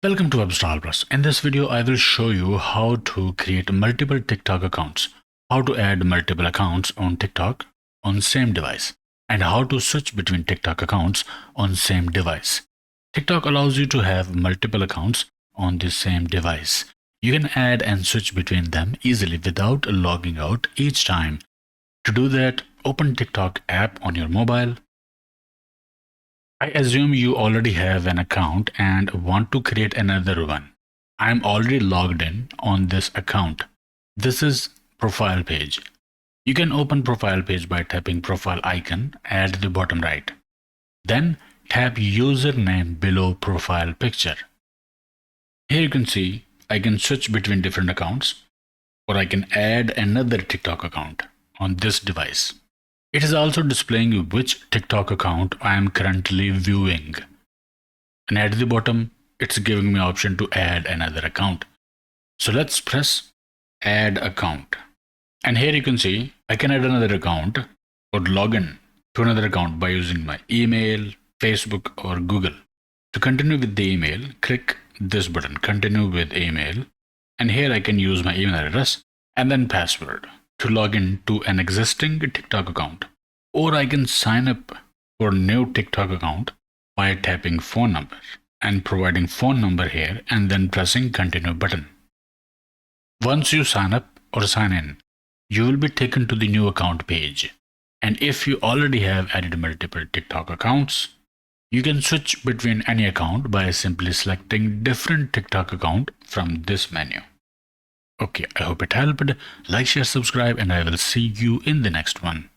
Welcome to Webstar Plus. In this video, I will show you how to create multiple TikTok accounts, how to add multiple accounts on TikTok on same device, and how to switch between TikTok accounts on same device. TikTok allows you to have multiple accounts on the same device. You can add and switch between them easily without logging out each time. To do that, open TikTok app on your mobile. I assume you already have an account and want to create another one. I'm already logged in on this account. This is profile page. You can open profile page by tapping profile icon at the bottom right. Then tap username below profile picture. Here you can see I can switch between different accounts, or I can add another TikTok account on this device. It is also displaying which TikTok account I am currently viewing. And at the bottom, it's giving me option to add another account. So let's press add account. And here you can see I can add another account or log in to another account by using my email, Facebook, or Google. To continue with the email, click this button, continue with email. And here I can use my email address and then password to log in to an existing TikTok account, or I can sign up for a new TikTok account by tapping phone number and providing phone number here and then pressing continue button. Once you sign up or sign in, you will be taken to the new account page. And if you already have added multiple TikTok accounts, you can switch between any account by simply selecting different TikTok account from this menu. Okay, I hope it helped. Like, share, subscribe, and I will see you in the next one.